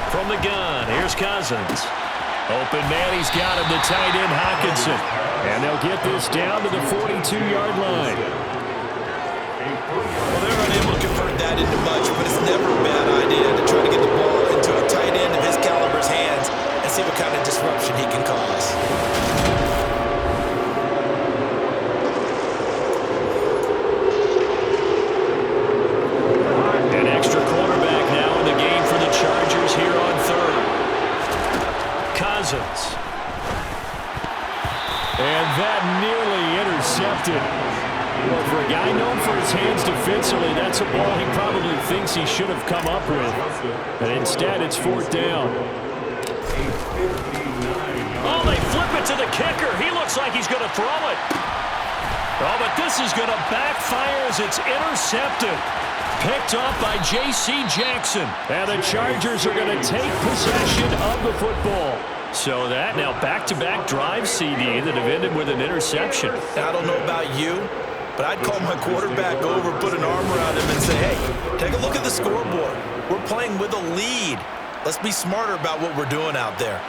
From the gun, here's Cousins. Open man, he's got him, the tight end Hockenson. And they'll get this down to the 42-yard line. Well, they're unable to convert that into much, but it's never a bad idea to try to get the ball into a tight end of his caliber's hands and see what kind of disruption he can cause. An extra cornerback now in the game for the Chargers here on third. Cousins. And that nearly intercepted. Well, for a guy known for his hands defensively, that's a ball he probably thinks he should have come up with. But instead, it's fourth down. Oh, they flip it to the kicker. He looks like he's going to throw it. Oh, but this is going to backfire as it's intercepted. Picked up by J.C. Jackson. And the Chargers are going to take possession of the football. So that now back-to-back drives, CD, that have ended with an interception. I don't know about you, but I'd call my quarterback over, put an arm around him, and say, hey, take a look at the scoreboard. We're playing with a lead. Let's be smarter about what we're doing out there.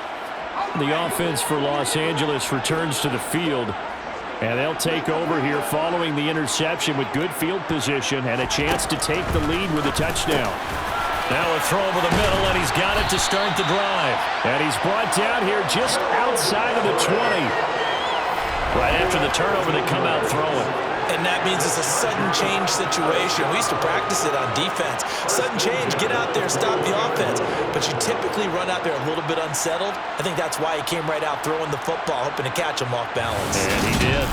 The offense for Los Angeles returns to the field. And they'll take over here following the interception with good field position and a chance to take the lead with a touchdown. Now a throw over the middle, and he's got it to start the drive. And he's brought down here just outside of the 20. Right after the turnover, they come out throwing. And that means it's a sudden change situation. We used to practice it on defense. Sudden change, get out there, stop the offense. But you typically run out there a little bit unsettled. I think that's why he came right out throwing the football, hoping to catch him off balance. And he did.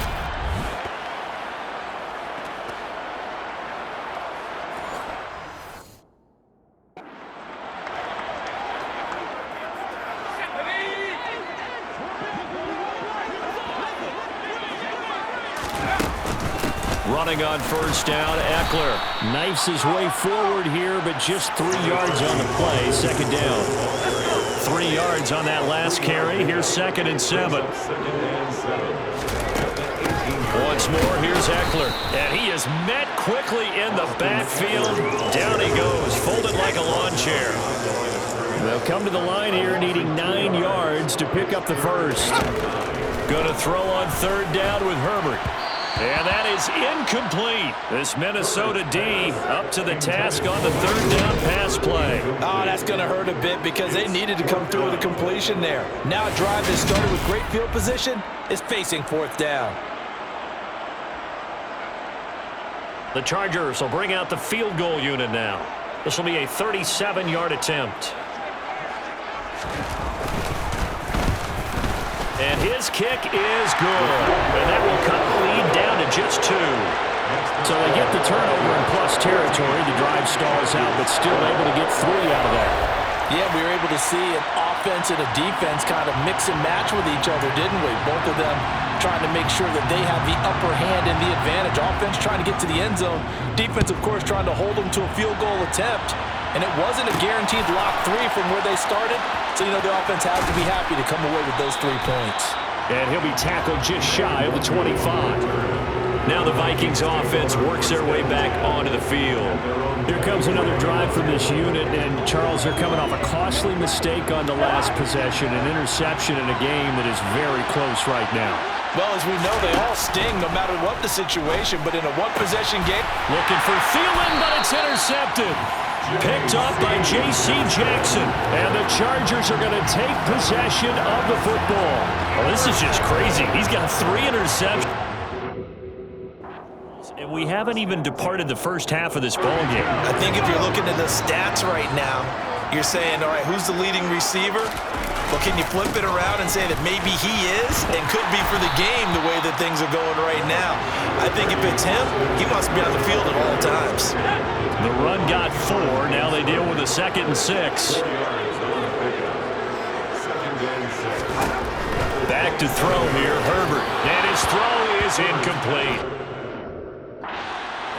Running on first down, Eckler knifes his way forward here, but just 3 yards on the play. Second down. 3 yards on that last carry. Here's 2nd and 7. Once more, here's Eckler. And he is met quickly in the backfield. Down he goes, folded like a lawn chair. They'll come to the line here needing 9 yards to pick up the first. Going to throw on third down with Herbert. And that is incomplete. This Minnesota D up to the task on the third down pass play. Oh, that's going to hurt a bit because they needed to come through with a completion there. Now a drive that started with great field position is facing fourth down. The Chargers will bring out the field goal unit now. This will be a 37-yard attempt. And his kick is good. And that will cut the lead down to just 2. So they get the turnover in plus territory. The drive stalls out, but still able to get 3 out of that. Yeah, we were able to see an offense and a defense kind of mix and match with each other, didn't we? Both of them trying to make sure that they have the upper hand and the advantage. Offense trying to get to the end zone. Defense, of course, trying to hold them to a field goal attempt. And it wasn't a guaranteed lock 3 from where they started. So, you know, the offense has to be happy to come away with those 3 points. And he'll be tackled just shy of the 25. Now the Vikings offense works their way back onto the field. Here comes another drive from this unit, and Charles, they're coming off a costly mistake on the last possession, an interception in a game that is very close right now. Well, as we know, they all sting no matter what the situation, but in a one-possession game. Looking for Thielen, but it's intercepted. Picked up by J.C. Jackson. And the Chargers are going to take possession of the football. Well, this is just crazy. He's got 3 interceptions. And we haven't even departed the first half of this ball game. I think if you're looking at the stats right now, you're saying, all right, who's the leading receiver? Well, can you flip it around and say that maybe he is and could be for the game the way that things are going right now? I think if it's him, he must be on the field at all times. The run got 4. Now they deal with a 2nd and 6. Back to throw here, Herbert. And his throw is incomplete.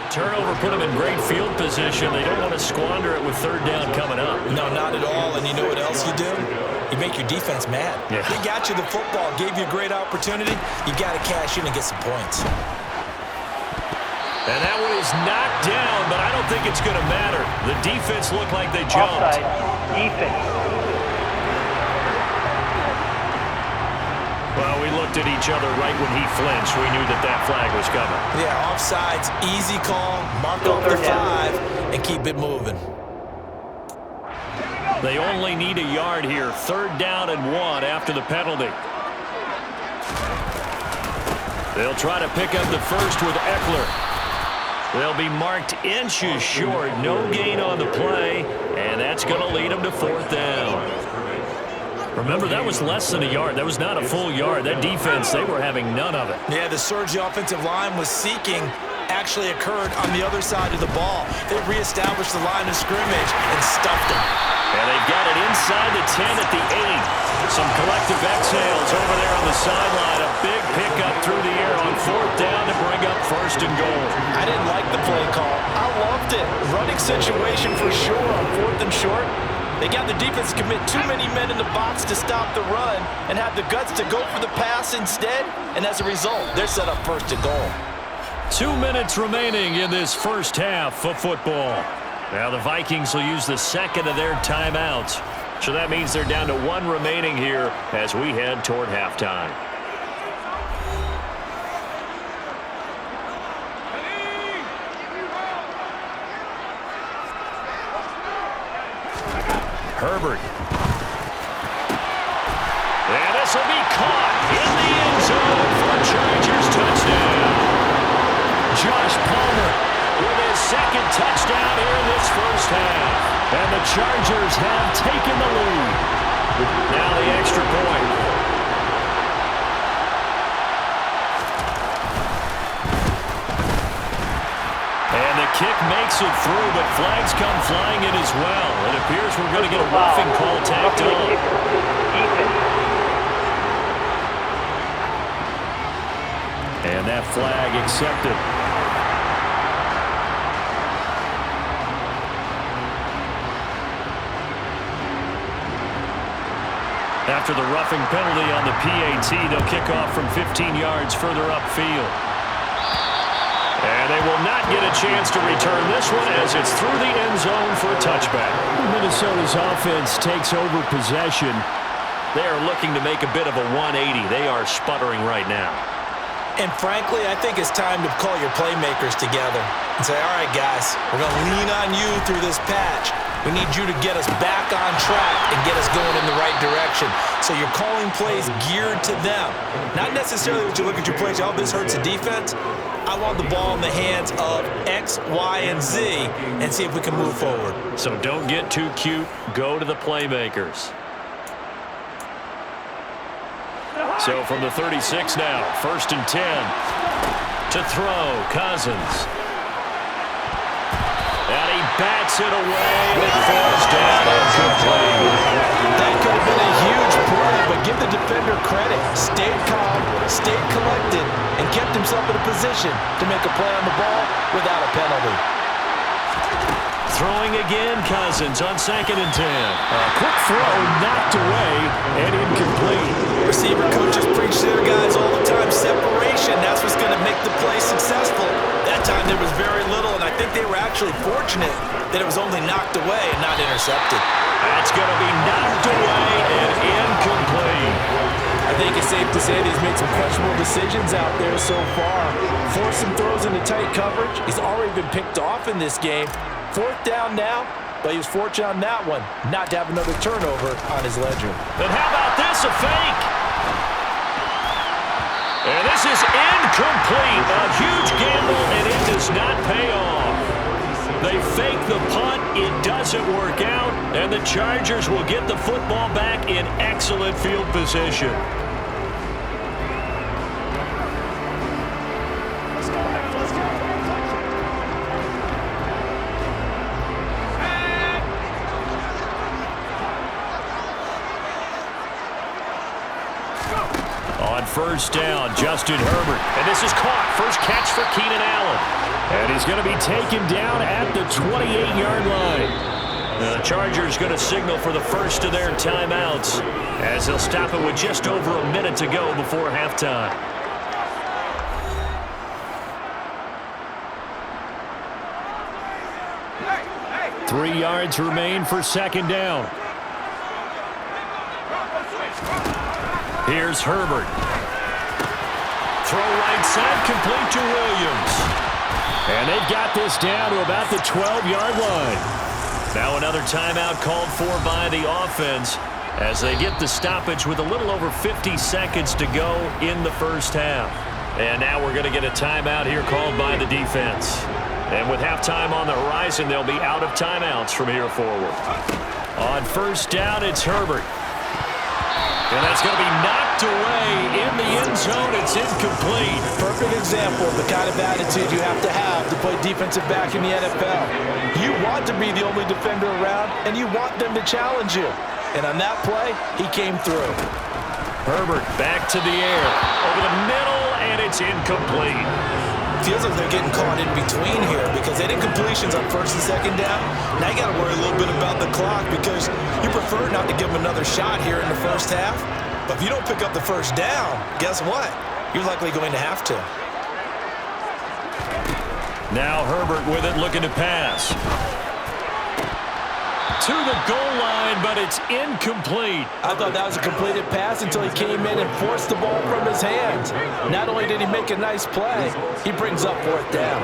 Turnover put them in great field position. They don't want to squander it with third down coming up. No, not at all. And you know what else you do? You make your defense mad. Yeah. They got you the football, gave you a great opportunity. You got to cash in and get some points. And that one is knocked down, but I don't think it's going to matter. The defense looked like they jumped. Offside, defense. at each other right when he flinched. We knew that that flag was coming. Yeah, offsides, easy call, mark off the 5, and keep it moving. They only need a yard here. 3rd down and 1 after the penalty. They'll try to pick up the first with Eckler. They'll be marked inches short. No gain on the play, and that's going to lead them to 4th down. Remember, that was less than a yard. That was not a full yard. That defense, they were having none of it. Yeah, the surge the offensive line was seeking actually occurred on the other side of the ball. They reestablished the line of scrimmage and stuffed them. And they've got it inside the 10 at the 8. Some collective exhales over there on the sideline. A big pickup through the air on 4th down to bring up 1st and goal. I didn't like the play call. I loved it. Running situation for sure on 4th and short. They got the defense to commit too many men in the box to stop the run and have the guts to go for the pass instead. And as a result, they're set up 1st and goal. 2 minutes remaining in this first half of football. Now the Vikings will use the 2nd of their timeouts. So that means they're down to 1 remaining here as we head toward halftime. Herbert. And this will be caught in the end zone for a Chargers touchdown. Josh Palmer with his 2nd touchdown here in this first half. And the Chargers have taken the lead. Now the extra point. And the kick makes it through, but flags come flying in as well. It appears we're going to get a roughing call tacked on. And that flag accepted. After the roughing penalty on the PAT, they'll kick off from 15 yards further upfield. And they will not get a chance to return this one as it's through the end zone for a touchback. Minnesota's offense takes over possession. They are looking to make a bit of a 180. They are sputtering right now. And frankly, I think it's time to call your playmakers together and say, all right, guys, we're going to lean on you through this patch. We need you to get us back on track and get us going in the right direction. So you're calling plays geared to them. Not necessarily what you look at your plays, oh, this hurts the defense. I want the ball in the hands of X, Y, and Z and see if we can move forward. So don't get too cute. Go to the playmakers. So from the 36 now, 1st and 10. To throw, Cousins. And he bats it away, and it falls down incomplete. That could have been a huge play, but give the defender credit. Stayed calm, stayed collected, and kept himself in a position to make a play on the ball without a penalty. Throwing again, Cousins on 2nd and 10. A quick throw knocked away and incomplete. Receiver coaches preach to their guys all the time. Separation, that's what's going to make the play successful. That time there was very little, and I think they were actually fortunate that it was only knocked away and not intercepted. That's going to be knocked away and incomplete. I think it's safe to say that he's made some questionable decisions out there so far. Forced some throws into tight coverage. He's already been picked off in this game. 4th down now, but he was fortunate on that one not to have another turnover on his ledger. And how about this, a fake? And this is incomplete. A huge gamble, and it does not pay off. They fake the punt. It doesn't work out, and the Chargers will get the football back in excellent field position. On 1st down, Justin Herbert. And this is caught. First catch for Keenan Allen. And he's going to be taken down at the 28-yard line. Now the Chargers going to signal for the first of their timeouts as they'll stop it with just over a minute to go before halftime. Hey. 3 yards remain for 2nd down. Here's Herbert. throw right side, complete to Williams. And they've got this down to about the 12-yard line. Now another timeout called for by the offense as they get the stoppage with a little over 50 seconds to go in the first half. And now we're going to get a timeout here called by the defense. And with halftime on the horizon, they'll be out of timeouts from here forward. On first down, it's Herbert. And that's going to be knocked away in the end zone. It's incomplete. Perfect example of the kind of attitude you have to play defensive back in the NFL. You want to be the only defender around, and you want them to challenge you. And on that play, he came through. Herbert back to the air. Over the middle, and it's incomplete. Feels like they're getting caught in between here because they did completions on first and second down. Now you got to worry a little bit about the clock because you prefer not to give them another shot here in the first half. But if you don't pick up the first down, guess what? You're likely going to have to. Now Herbert with it, looking to pass. To the goal line, but it's incomplete. I thought that was a completed pass until he came in and forced the ball from his hands. Not only did he make a nice play, he brings up fourth down.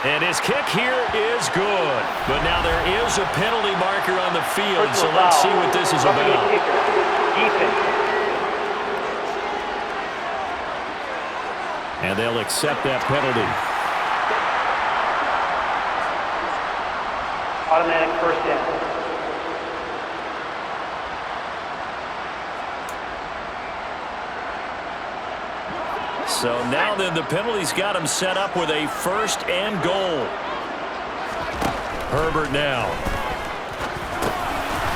And his kick here is good. But now there is a penalty marker on the field, so let's see what this is about. And they'll accept that penalty. Automatic first down. So now then the penalty's got him set up with a first and goal. Herbert now.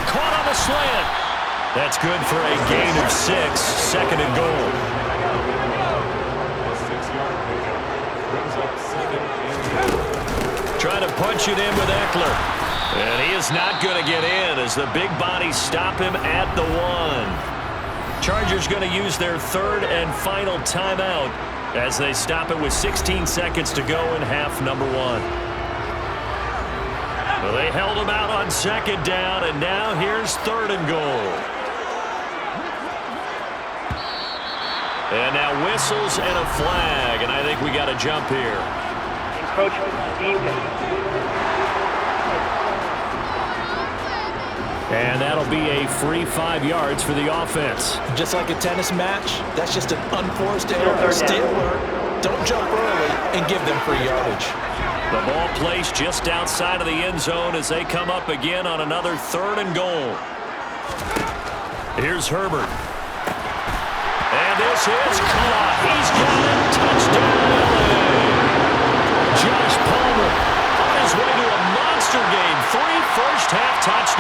Caught on the slant. That's good for a gain of 6, second and goal. Trying to punch it in with Eckler. And he is not going to get in as the big bodies stop him at the 1. Chargers going to use their third and final timeout as they stop it with 16 seconds to go in half number 1. Well, they held him out on second down, and now here's third and goal. And now whistles and a flag, and I think we got a jump here. And that'll be a free 5 yards for the offense. Just like a tennis match, that's just an unforced error. Stay alert, don't jump early, and give them free yardage. The ball placed just outside of the end zone as they come up again on another third and goal. Here's Herbert. And this is caught.